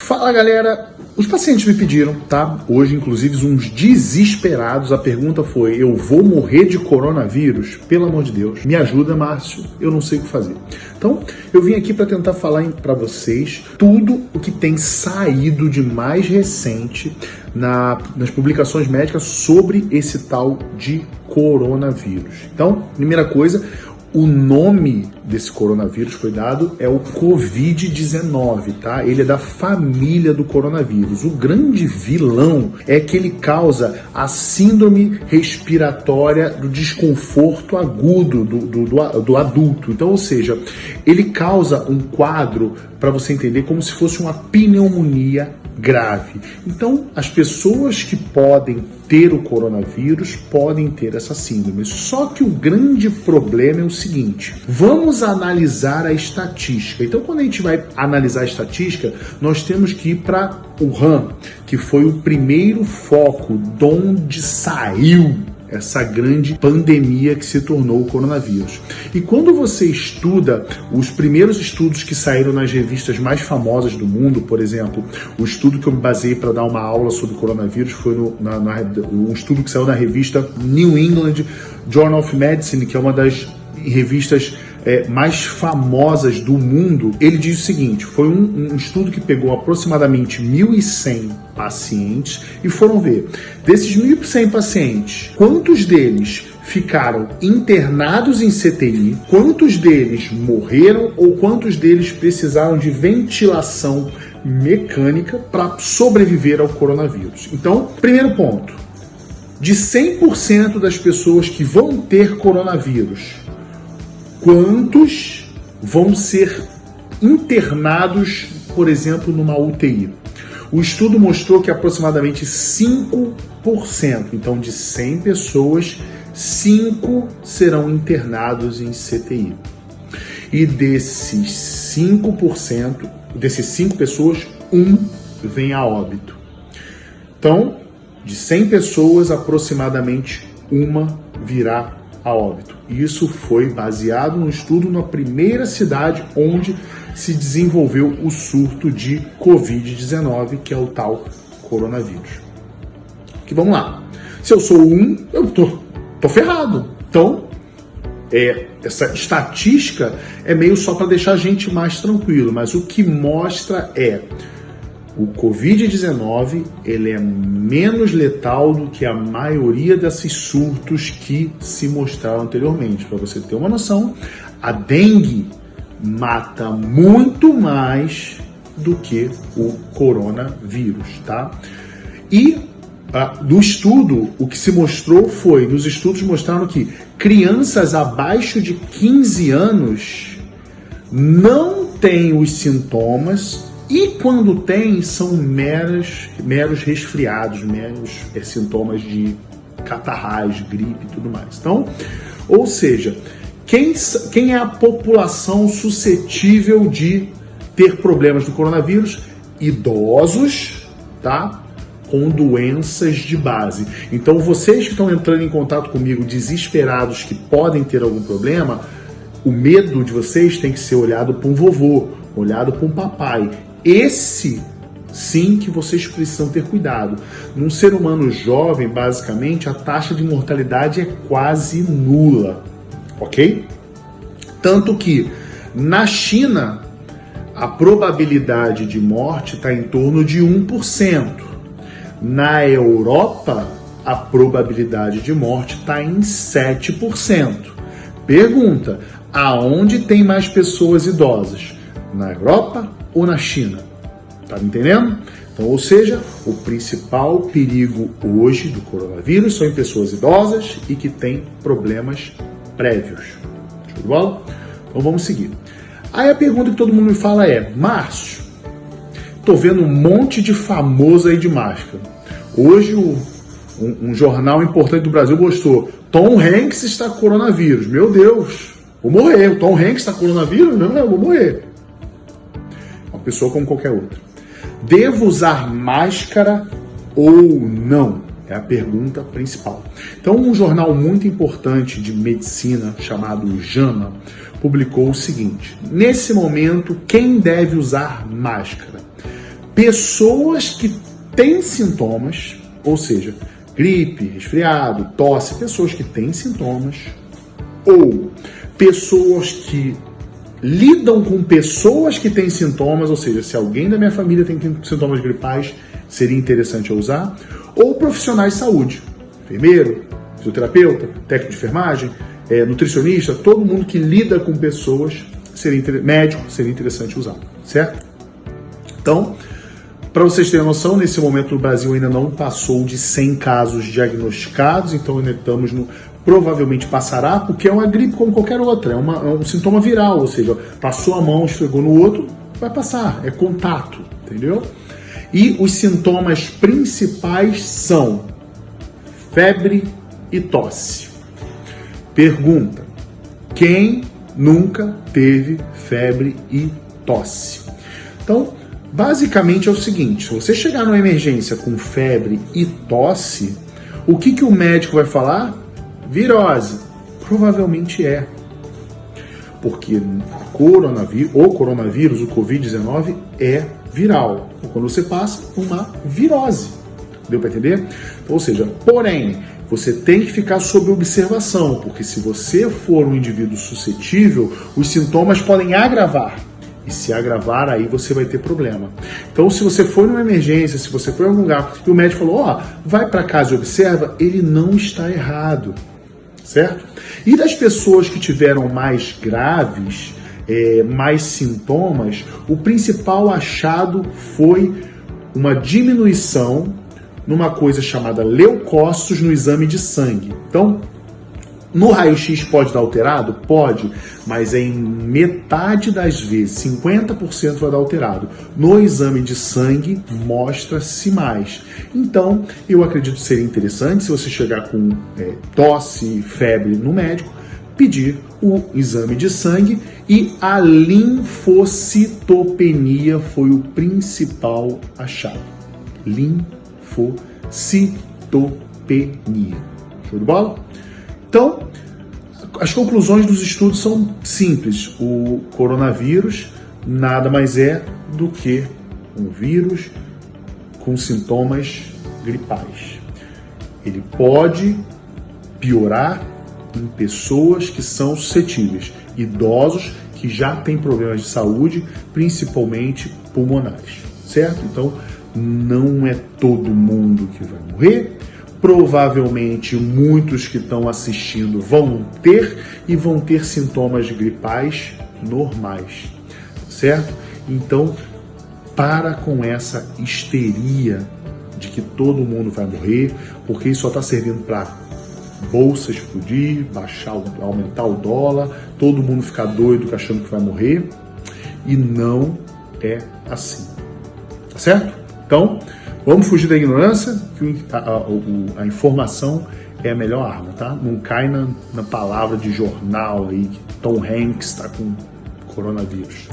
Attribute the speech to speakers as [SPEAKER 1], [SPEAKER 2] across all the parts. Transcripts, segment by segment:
[SPEAKER 1] Fala galera, os pacientes me pediram, tá? Hoje, inclusive, uns desesperados. A pergunta foi: eu vou morrer de coronavírus? Pelo amor de Deus, me ajuda, Márcio, eu não sei o que fazer. Então, eu vim aqui para tentar falar para vocês tudo o que tem saído de mais recente nas publicações médicas sobre esse tal de coronavírus. Então, primeira coisa, o nome desse coronavírus foi dado, é o Covid-19, tá? Ele é da família do coronavírus. O grande vilão é que ele causa a síndrome respiratória do desconforto agudo do adulto. Então, ou seja, ele causa um quadro, para você entender, como se fosse uma pneumonia grave. Então, as pessoas que podem ter o coronavírus podem ter essa síndrome. Só que o grande problema é o seguinte: vamos analisar a estatística. Então, quando a gente vai analisar a estatística, nós temos que ir para Wuhan, que foi o primeiro foco de onde saiu essa grande pandemia que se tornou o coronavírus. E quando você estuda os primeiros estudos que saíram nas revistas mais famosas do mundo, por exemplo, o estudo que eu me baseei para dar uma aula sobre o coronavírus foi um estudo que saiu na revista New England Journal of Medicine, que é uma das revistas mais famosas do mundo. Ele diz o seguinte: foi um estudo que pegou aproximadamente 1.100 pacientes e foram ver, desses 1.100 pacientes, quantos deles ficaram internados em CTI, quantos deles morreram ou quantos deles precisaram de ventilação mecânica para sobreviver ao coronavírus. Então, primeiro ponto: de 100% das pessoas que vão ter coronavírus, quantos vão ser internados, por exemplo, numa UTI? O estudo mostrou que aproximadamente 5%, então de 100 pessoas, 5 serão internados em CTI. E desses 5%, dessas 5 pessoas, 1 vem a óbito. Então, de 100 pessoas, aproximadamente 1 virá a óbito. Isso foi baseado no estudo na primeira cidade onde se desenvolveu o surto de Covid-19, que é o tal coronavírus. Que vamos lá. Se eu sou eu tô ferrado. Então, essa estatística é meio só para deixar a gente mais tranquilo, mas o que mostra o Covid-19, ele é menos letal do que a maioria desses surtos que se mostraram anteriormente. Para você ter uma noção, a dengue mata muito mais do que o coronavírus, tá? E no estudo, o que se mostrou foi, nos estudos mostraram que crianças abaixo de 15 anos não têm os sintomas. E quando tem, são meros resfriados, meros sintomas de catarrais, gripe e tudo mais. Então, ou seja, quem é a população suscetível de ter problemas do coronavírus? Idosos, tá? Com doenças de base. Então, vocês que estão entrando em contato comigo desesperados que podem ter algum problema, o medo de vocês tem que ser olhado para um vovô, olhado para um papai. Esse sim que vocês precisam ter cuidado. Num ser humano jovem, basicamente, a taxa de mortalidade é quase nula, ok? Tanto que na China a probabilidade de morte está em torno de 1%. Na Europa a probabilidade de morte está em 7%. Pergunta: aonde tem mais pessoas idosas? Na Europa ou na China? Tá me entendendo? Então, ou seja, o principal perigo hoje do coronavírus são em pessoas idosas e que têm problemas prévios. Show de bola? Então vamos seguir. Aí a pergunta que todo mundo me fala é: Márcio, tô vendo um monte de famoso aí de máscara. Hoje um jornal importante do Brasil postou: Tom Hanks está com coronavírus. Meu Deus, vou morrer. O Tom Hanks está com coronavírus? Não, eu vou morrer. Uma pessoa como qualquer outra. Devo usar máscara ou não? É a pergunta principal. Então, um jornal muito importante de medicina chamado JAMA publicou o seguinte: nesse momento, quem deve usar máscara? pessoas que têm sintomas, ou seja, gripe, resfriado, tosse, pessoas que têm sintomas, ou pessoas que lidam com pessoas que têm sintomas, ou seja, se alguém da minha família tem sintomas gripais, seria interessante eu usar, ou profissionais de saúde, enfermeiro, fisioterapeuta, técnico de enfermagem, nutricionista, todo mundo que lida com pessoas, médico, seria interessante usar, certo? Então, para vocês terem noção, nesse momento no Brasil ainda não passou de 100 casos diagnosticados, então ainda estamos no... Provavelmente passará, porque é uma gripe como qualquer outra, é um sintoma viral, ou seja, passou a mão, esfregou no outro, vai passar, é contato, entendeu? E os sintomas principais são febre e tosse. Pergunta: quem nunca teve febre e tosse? Então, basicamente é o seguinte, se você chegar numa emergência com febre e tosse, o que o médico vai falar? Virose. Provavelmente é. Porque o coronavírus, o Covid-19, é viral. Quando você passa uma virose. Deu para entender? Então, ou seja, porém, você tem que ficar sob observação, porque se você for um indivíduo suscetível, os sintomas podem agravar. E se agravar, aí você vai ter problema. Então, se você for numa emergência, se você for em algum lugar e o médico falou, vai para casa e observa, ele não está errado. Certo? E das pessoas que tiveram mais graves, mais sintomas, o principal achado foi uma diminuição numa coisa chamada leucócitos no exame de sangue. Então, no raio-x pode dar alterado? Pode, mas em metade das vezes, 50% vai dar alterado. No exame de sangue, mostra-se mais. Então, eu acredito ser interessante, se você chegar com tosse, febre no médico, pedir o exame de sangue, e a linfocitopenia foi o principal achado. Linfocitopenia. Show de bola? Então, as conclusões dos estudos são simples. O coronavírus nada mais é do que um vírus com sintomas gripais. Ele pode piorar em pessoas que são suscetíveis, idosos que já têm problemas de saúde, principalmente pulmonares, certo? Então, não é todo mundo que vai morrer. Provavelmente muitos que estão assistindo vão ter sintomas gripais normais, certo? Então, para com essa histeria de que todo mundo vai morrer, porque isso só está servindo para bolsa explodir, aumentar o dólar, todo mundo ficar doido achando que vai morrer, e não é assim, tá certo? Então, vamos fugir da ignorância, que a informação é a melhor arma, tá? Não cai na palavra de jornal aí que Tom Hanks está com coronavírus.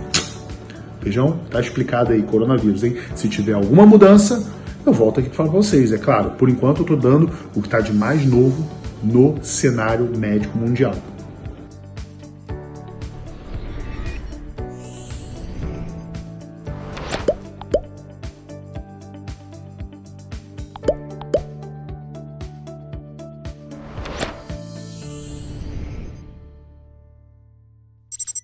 [SPEAKER 1] Beijão? Tá explicado aí, coronavírus, hein? Se tiver alguma mudança, eu volto aqui para falar para vocês. É claro, por enquanto eu tô dando o que está de mais novo no cenário médico mundial.